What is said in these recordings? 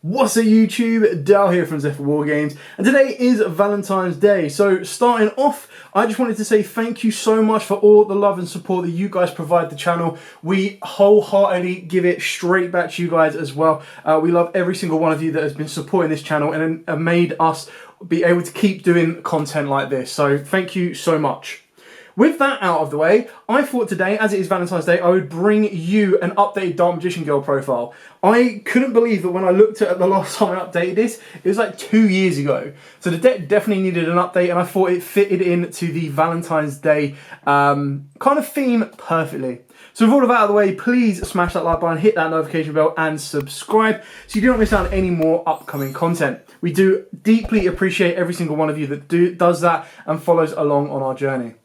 What's up YouTube, Dal here from Zephyr War Games, and today is Valentine's Day. So starting off, I just wanted to say thank you so much for all the love and support that you guys provide the channel. We wholeheartedly give it straight back to you guys as well. We love every single one of you that has been supporting this channel and made us be able to keep doing content like this. So thank you so much. With that out of the way, I thought today, as it is Valentine's Day, I would bring you an updated Dark Magician Girl profile. I couldn't believe that when I looked at it the last time I updated this, it was like 2 years ago. So the deck definitely needed an update, and I thought it fitted into the Valentine's Day kind of theme perfectly. So with all of that out of the way, please smash that like button, hit that notification bell, and subscribe so you do not miss out on any more upcoming content. We do deeply appreciate every single one of you that does that and follows along on our journey.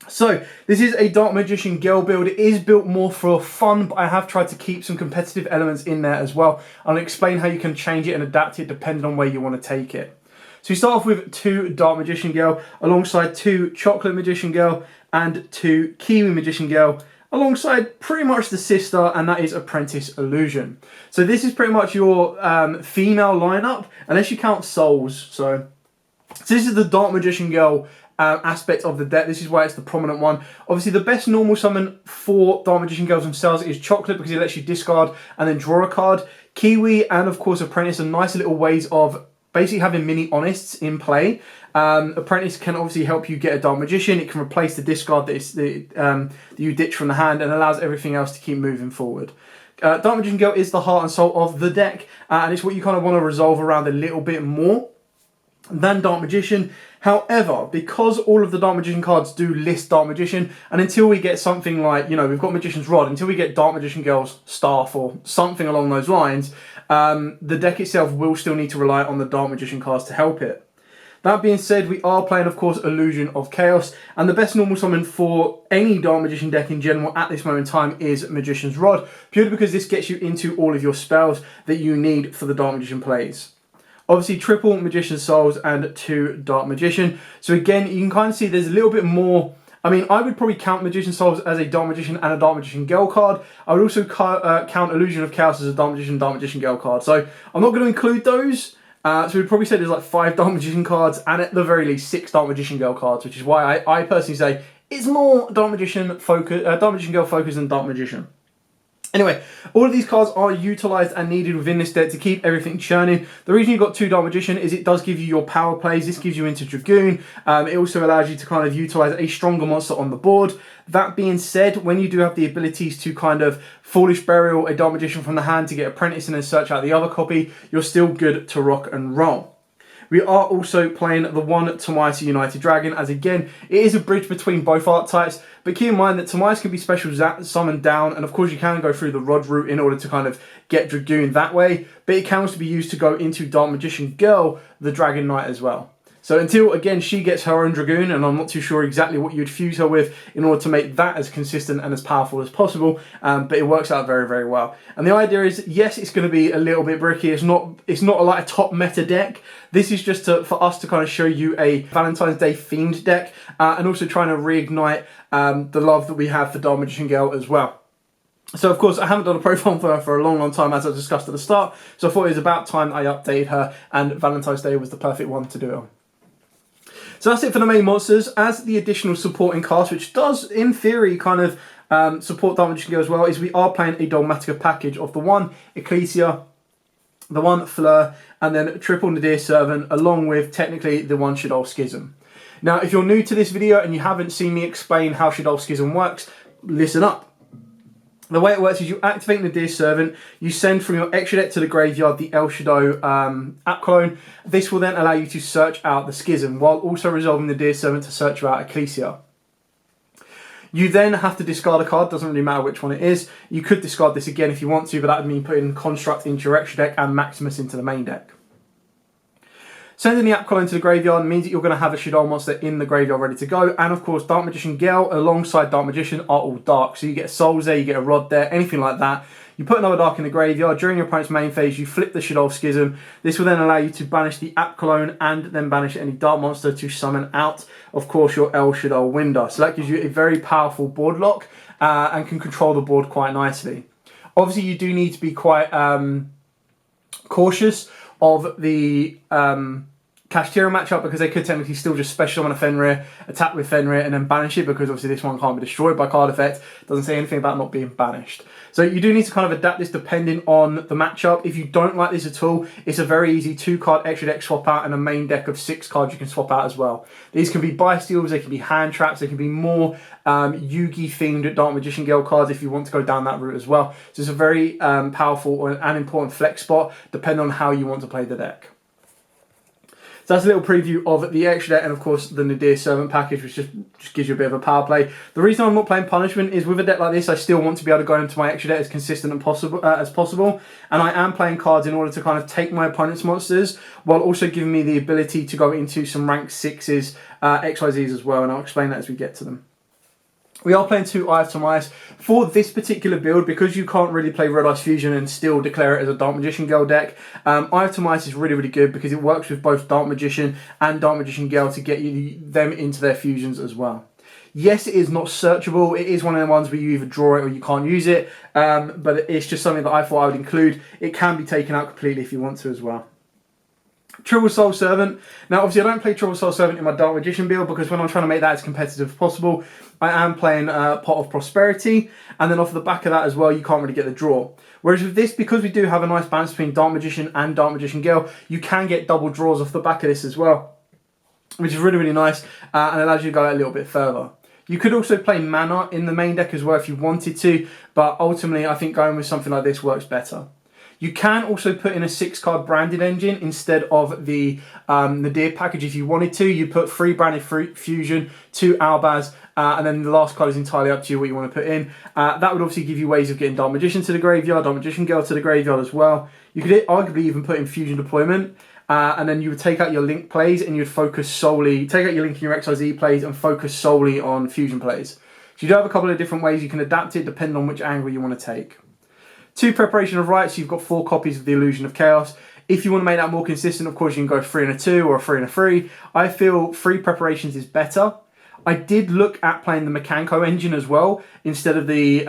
So, this is a Dark Magician Girl build. It is built more for fun, but I have tried to keep some competitive elements in there as well. I'll explain how you can change it and adapt it depending on where you want to take it. So we start off with 2 Dark Magician Girl, alongside 2 Chocolate Magician Girl, and 2 Kiwi Magician Girl, alongside pretty much the sister, and that is Apprentice Illusion. So this is pretty much your female lineup, unless you count souls. So this is the Dark Magician Girl aspect of the deck. This is why it's the prominent one. Obviously, the best normal summon for Dark Magician Girls themselves is Chocolate, because it lets you discard and then draw a card. Kiwi and, of course, Apprentice are nice little ways of basically having mini Honest in play. Apprentice can obviously help you get a Dark Magician. It can replace the discard that you ditch from the hand and allows everything else to keep moving forward. Dark Magician Girl is the heart and soul of the deck, and it's what you kind of want to resolve around a little bit more than Dark Magician. However, because all of the Dark Magician cards do list Dark Magician, and until we get something like, you know, we've got Magician's Rod, until we get Dark Magician Girl's Staff or something along those lines, the deck itself will still need to rely on the Dark Magician cards to help it. That being said, we are playing, of course, Illusion of Chaos, and the best normal summon for any Dark Magician deck in general at this moment in time is Magician's Rod, purely because this gets you into all of your spells that you need for the Dark Magician plays. Obviously, triple Magician Souls and 2 Dark Magician. So again, you can kind of see there's a little bit more. I mean, I would probably count Magician Souls as a Dark Magician and a Dark Magician Girl card. I would also count Illusion of Chaos as a Dark Magician Girl card. So I'm not going to include those. So we'd probably say there's like 5 Dark Magician cards and at the very least 6 Dark Magician Girl cards, which is why I personally say it's more Dark Magician Girl focused than Dark Magician. Anyway, all of these cards are utilised and needed within this deck to keep everything churning. The reason you've got 2 Dark Magician is it does give you your power plays. This gives you into Dragoon. It also allows you to kind of utilise a stronger monster on the board. That being said, when you do have the abilities to kind of Foolish Burial a Dark Magician from the hand to get Apprentice and then search out the other copy, you're still good to rock and roll. We are also playing the 1 Tomias United Dragon, as again, it is a bridge between both archetypes, but keep in mind that Tomias can be special summoned down, and of course you can go through the Rod route in order to kind of get Dragoon that way, but it can also be used to go into Dark Magician Girl, the Dragon Knight as well. So until, again, she gets her own Dragoon, and I'm not too sure exactly what you'd fuse her with in order to make that as consistent and as powerful as possible, but it works out very, very well. And the idea is, yes, it's going to be a little bit bricky. It's not like a top meta deck. This is just for us to kind of show you a Valentine's Day themed deck, and also trying to reignite the love that we have for Dark Magician Girl as well. So, of course, I haven't done a profile for her for a long, long time, as I discussed at the start, so I thought it was about time I updated her, and Valentine's Day was the perfect one to do it on. So that's it for the main monsters. As the additional supporting cast, which does, in theory, kind of support Dark Magician Girl as well, is we are playing a Dogmatica package of the 1 Ecclesia, the 1 Fleur, and then triple Nadir Servant, along with, technically, the 1 Shaddoll Schism. Now, if you're new to this video and you haven't seen me explain how Shaddoll Schism works, listen up. The way it works is you activate Nadir Servant, you send from your extra deck to the graveyard the El Shadow app clone. This will then allow you to search out the Schism, while also resolving Nadir Servant to search out Ecclesia. You then have to discard a card, doesn't really matter which one it is. You could discard this again if you want to, but that would mean putting Construct into your extra deck and Maximus into the main deck. Sending the app clone to the graveyard means that you're going to have a Shaddoll monster in the graveyard ready to go. And of course, Dark Magician Girl alongside Dark Magician are all dark. So you get Souls there, you get a Rod there, anything like that. You put another dark in the graveyard. During your opponent's main phase, you flip the Shaddoll Schism. This will then allow you to banish the app clone and then banish any dark monster to summon out, of course, your El Shaddol Winder. So that gives you a very powerful board lock and can control the board quite nicely. Obviously, you do need to be quite cautious of the Kashtira matchup because they could technically still just special summon a Fenrir, attack with Fenrir, and then banish it because obviously this one can't be destroyed by card effect. Doesn't say anything about not being banished. So you do need to kind of adapt this depending on the matchup. If you don't like this at all, it's a very easy 2-card extra deck swap out and a main deck of 6 cards you can swap out as well. These can be Bysteals, they can be hand traps, they can be more Yugi themed Dark Magician Girl cards if you want to go down that route as well. So it's a very powerful and important flex spot depending on how you want to play the deck. So that's a little preview of the extra deck and of course the Nadir Servant package, which just gives you a bit of a power play. The reason I'm not playing Punishment is with a deck like this, I still want to be able to go into my extra deck as consistent and as possible. And I am playing cards in order to kind of take my opponent's monsters while also giving me the ability to go into some rank 6s, XYZs as well. And I'll explain that as we get to them. We are playing 2 Eye of Timaeus. For this particular build, because you can't really play Red Ice Fusion and still declare it as a Dark Magician Girl deck, Eye of Timaeus is really, really good because it works with both Dark Magician and Dark Magician Girl to get them into their fusions as well. Yes, it is not searchable. It is one of the ones where you either draw it or you can't use it, but it's just something that I thought I would include. It can be taken out completely if you want to as well. Triple Soul Servant. Now, obviously, I don't play Triple Soul Servant in my Dark Magician build because when I'm trying to make that as competitive as possible, I am playing Pot of Prosperity, and then off the back of that as well, you can't really get the draw. Whereas with this, because we do have a nice balance between Dark Magician and Dark Magician Girl, you can get double draws off the back of this as well, which is really, really nice and allows you to go a little bit further. You could also play Mana in the main deck as well if you wanted to, but ultimately, I think going with something like this works better. You can also put in a 6-card branded engine instead of the Nadir package if you wanted to. You put 3 branded fusion, 2 Albaz, and then the last card is entirely up to you what you want to put in. That would obviously give you ways of getting Dark Magician to the graveyard, Dark Magician Girl to the graveyard as well. You could arguably even put in Fusion Deployment, and then you would take out your Link plays and you'd focus solely, take out your Link and your XYZ plays and focus solely on Fusion plays. So you do have a couple of different ways you can adapt it depending on which angle you want to take. 2 Preparation of Rites, you've got 4 copies of the Illusion of Chaos. If you want to make that more consistent, of course, you can go 3 and a 2 or a 3 and a 3. I feel 3 preparations is better. I did look at playing the Mekanko engine as well, instead of the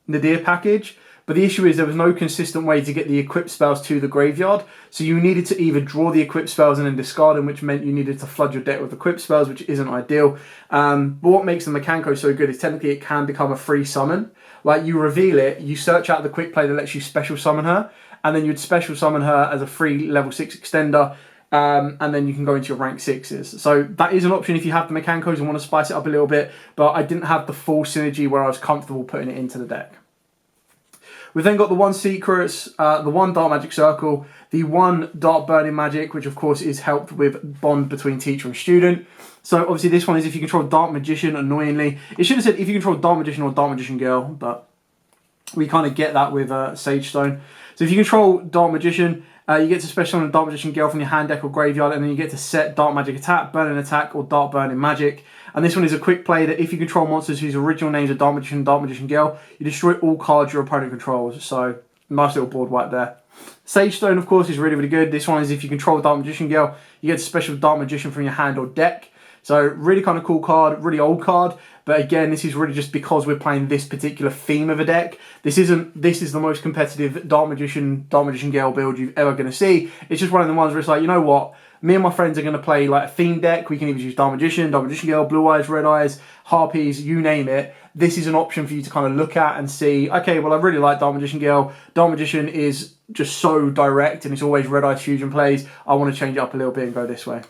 Nadir package. But the issue is there was no consistent way to get the equipped spells to the graveyard. So you needed to either draw the equipped spells and then discard them, which meant you needed to flood your deck with equipped spells, which isn't ideal. But what makes the Mekanko so good is technically it can become a free summon. Like, you reveal it, you search out the quick play that lets you special summon her, and then you'd special summon her as a free level 6 extender, and then you can go into your rank 6s. So that is an option if you have the Mekankos and want to spice it up a little bit, but I didn't have the full synergy where I was comfortable putting it into the deck. We've then got the 1 Secrets, the 1 Dark Magic Circle, the 1 Dark Burning Magic, which of course is helped with bond between teacher and student. So obviously this one is if you control Dark Magician, annoyingly. It should have said if you control Dark Magician or Dark Magician Girl, but we kind of get that with Sage Stone. So if you control Dark Magician, you get to special summon Dark Magician Girl from your hand deck or graveyard, and then you get to set Dark Magic Attack, Burning Attack, or Dark Burning Magic. And this one is a quick play that if you control monsters whose original names are Dark Magician and Dark Magician Girl, you destroy all cards your opponent controls. So nice little board wipe there. Sage Stone, of course, is really, really good. This one is if you control Dark Magician Girl, you get to special Dark Magician from your hand or deck. So really kind of cool card, really old card. But again, this is really just because we're playing this particular theme of a deck. This is the most competitive Dark Magician Girl build you're ever going to see. It's just one of the ones where it's like, you know what? Me and my friends are going to play like a theme deck. We can either use Dark Magician Girl, Blue Eyes, Red Eyes, Harpies, you name it. This is an option for you to kind of look at and see, okay, well, I really like Dark Magician Girl. Dark Magician is just so direct and it's always Red Eyes Fusion plays. I want to change it up a little bit and go this way.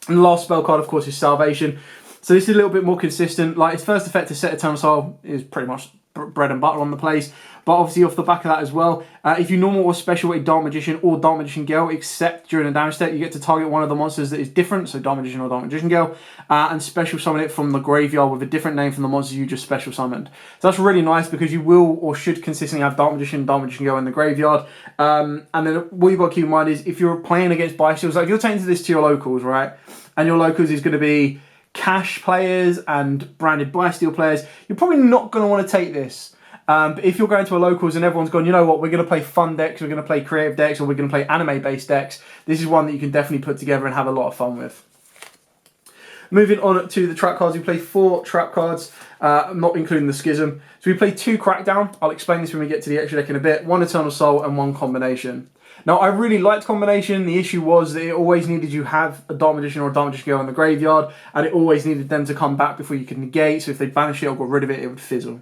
And the last spell card, of course, is Salvation. So this is a little bit more consistent. Like, its first effect to set Eternal Soul is pretty much bread and butter on the place. But obviously off the back of that as well, if you normal or special a Dark Magician or Dark Magician Girl, except during a damage step, you get to target one of the monsters that is different, so Dark Magician or Dark Magician Girl, and special summon it from the graveyard with a different name from the monster you just special summoned. So that's really nice because you will or should consistently have Dark Magician Girl in the graveyard. And then what you've got to keep in mind is if you're playing against Bysteals, like if you're taking this to your locals, right, and your locals is going to be cash players and branded Bysteel players, you're probably not going to want to take this. But if you're going to a locals and everyone's gone, you know what, we're going to play fun decks, we're going to play creative decks, or we're going to play anime-based decks, this is one that you can definitely put together and have a lot of fun with. Moving on to the trap cards, we play 4 trap cards, not including the Schism. So we play 2 Crackdown. I'll explain this when we get to the extra deck in a bit. 1 Eternal Soul and 1 Combination. Now, I really liked combination. The issue was that it always needed you have a Dark Magician or a Dark Magician Girl in the graveyard, and it always needed them to come back before you could negate, so if they banished it or got rid of it, it would fizzle.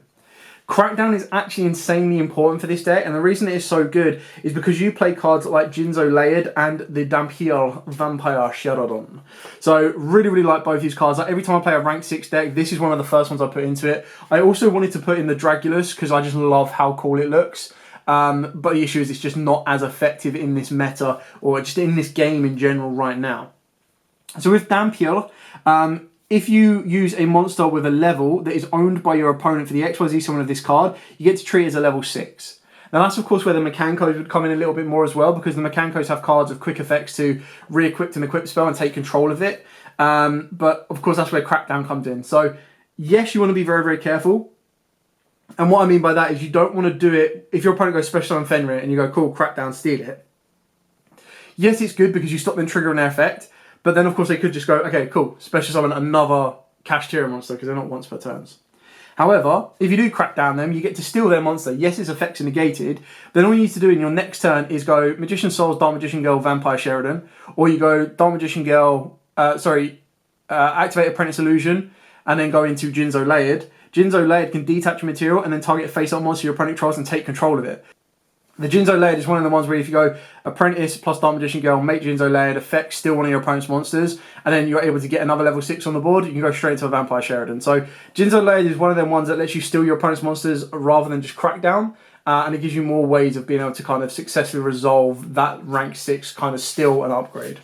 Crackdown is actually insanely important for this deck, and the reason it is so good is because you play cards like Jinzo Layered and the Dampir Vampire Sheridan. So really, really like both these cards. Like every time I play a rank 6 deck, this is one of the first ones I put into it. I also wanted to put in the Dragulus because I just love how cool it looks. But the issue is it's just not as effective in this meta or just in this game in general right now. So with Dampir, if you use a monster with a level that is owned by your opponent for the XYZ summon of this card, you get to treat it as a level 6. Now that's of course where the Mechanicos would come in a little bit more as well, because the Mechanicos have cards of quick effects to re-equip and equip spell and take control of it. But of course that's where Crackdown comes in. So yes, you want to be very, very careful. And what I mean by that is you don't want to do it, if your opponent goes Special Summon Fenrir and you go, cool, Crackdown, steal it. Yes, it's good because you stop them triggering their effect. But then, of course, they could just go, okay, cool, Special Summon another Kashtira monster because they're not once per turns. However, if you do crack down them, you get to steal their monster. Yes, its effects are negated. Then all you need to do in your next turn is go Magician Souls, Dark Magician Girl, Vampire Sheridan. Or you go Dark Magician Girl, activate Apprentice Illusion, and then go into Jinzo Layered. Jinzo Layered can detach a material and then target a face-up monster your opponent controls and take control of it. The Jinzo Layered is one of the ones where if you go Apprentice plus Dark Magician Girl, make Jinzo Layered, effect steal one of your opponent's monsters, and then you're able to get another level 6 on the board, you can go straight into a Vampire Sheridan. So Jinzo Layered is one of them ones that lets you steal your opponent's monsters rather than just crack down, and it gives you more ways of being able to kind of successfully resolve that rank 6 kind of steal and upgrade.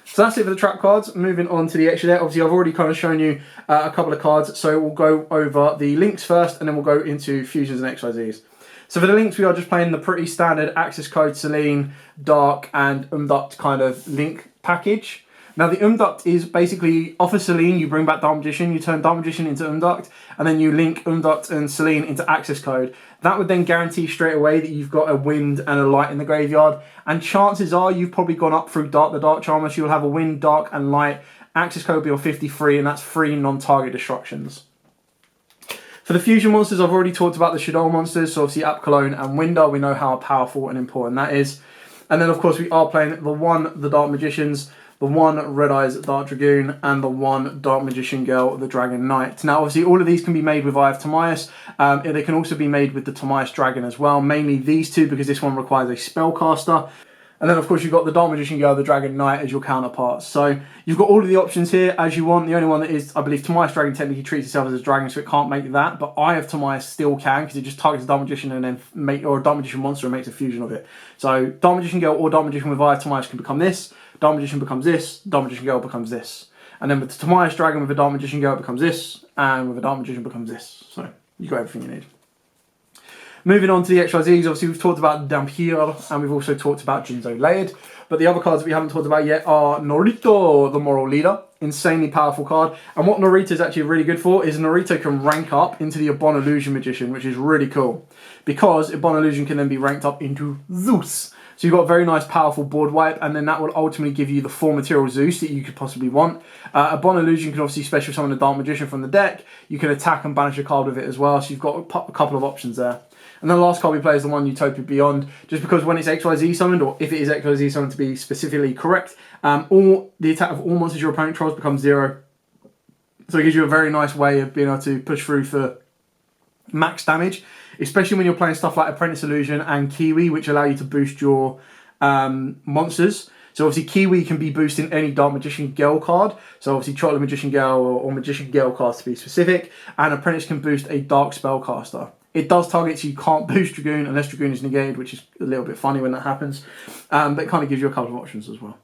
So that's it for the trap cards. Moving on to the extra deck. Obviously, I've already kind of shown you a couple of cards, so we'll go over the links first, and then we'll go into fusions and XYZs. So for the links, we are just playing the pretty standard Access Code, Selene, Dark, and Umduct kind of link package. Now the Umduct is basically, off of Selene, you bring back Dark Magician, you turn Dark Magician into Umduct, and then you link Umduct and Selene into Access Code. That would then guarantee straight away that you've got a Wind and a Light in the graveyard, and chances are you've probably gone up through the Dark Charmer, so you'll have a Wind, Dark, and Light. Access Code will be on 53, and that's 3 non-target destructions. For the fusion monsters, I've already talked about the Shadow monsters, so obviously Apcalone and Winder, we know how powerful and important that is. And then of course we are playing the Dark Magicians, the 1 Red Eyes Dark Dragoon, and the 1 Dark Magician Girl, the Dragon Knight. Now obviously all of these can be made with Eye of Timaeus, they can also be made with the Timaeus Dragon as well, mainly these two because this one requires a Spellcaster. And then, of course, you've got the Dark Magician Girl, the Dragon Knight as your counterparts. So you've got all of the options here as you want. The only one that is, I believe, Timaeus Dragon technically treats itself as a dragon, so it can't make that. But Eye of Timaeus still can, because it just targets a Dark Magician and then or a Dark Magician monster and makes a fusion of it. So Dark Magician Girl or Dark Magician with Eye of Timaeus can become this. Dark Magician becomes this. Dark Magician Girl becomes this. And then with the Timaeus Dragon with a Dark Magician Girl it becomes this. And with a Dark Magician becomes this. So you've got everything you need. Moving on to the XYZs, obviously we've talked about Dampir and we've also talked about Jinzo Layered. But the other cards that we haven't talked about yet are Norito, the Moral Leader. Insanely powerful card. And what Norito is actually really good for is Norito can rank up into the Ebon Illusion Magician, which is really cool. Because Ebon Illusion can then be ranked up into Zeus. So you've got a very nice powerful board wipe, and then that will ultimately give you the 4 material Zeus that you could possibly want. Ebon Illusion can obviously special summon a Dark Magician from the deck. You can attack and banish a card with it as well, so you've got a couple of options there. And then the last card we play is the one Utopia Beyond, just because when it's XYZ summoned, or if it is XYZ summoned to be specifically correct, the attack of all monsters your opponent controls becomes 0. So it gives you a very nice way of being able to push through for max damage, especially when you're playing stuff like Apprentice Illusion and Kiwi, which allow you to boost your monsters. So obviously Kiwi can be boosting any Dark Magician Girl card, so obviously Chocolate Magician Girl or Magician Girl cards to be specific, and Apprentice can boost a Dark Spellcaster. It does target, so you can't boost Dragoon unless Dragoon is negated, which is a little bit funny when that happens. But it kind of gives you a couple of options as well.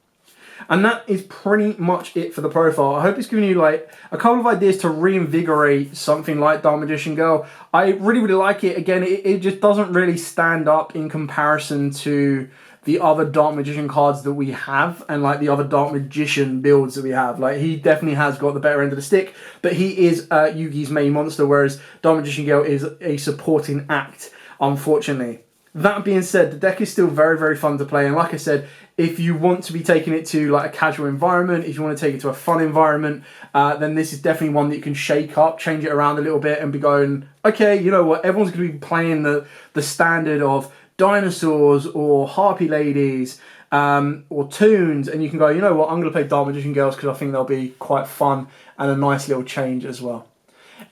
And that is pretty much it for the profile. I hope it's given you like a couple of ideas to reinvigorate something like Dark Magician Girl. I really, really like it. Again, it just doesn't really stand up in comparison to the other Dark Magician cards that we have and like the other Dark Magician builds that we have. Like he definitely has got the better end of the stick, but he is Yugi's main monster, whereas Dark Magician Girl is a supporting act, unfortunately. That being said, the deck is still very, very fun to play, and like I said, if you want to be taking it to like a casual environment, if you want to take it to a fun environment, then this is definitely one that you can shake up, change it around a little bit and be going, okay, you know what, everyone's going to be playing the standard of dinosaurs or harpy ladies or toons, and you can go, you know what, I'm going to play Dark Magician Girls because I think they'll be quite fun and a nice little change as well.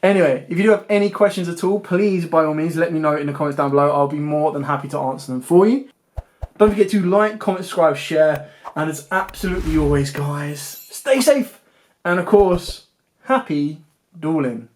Anyway, if you do have any questions at all, please, by all means, let me know in the comments down below. I'll be more than happy to answer them for you. Don't forget to like, comment, subscribe, share, and as absolutely always, guys, stay safe, and of course, happy dueling.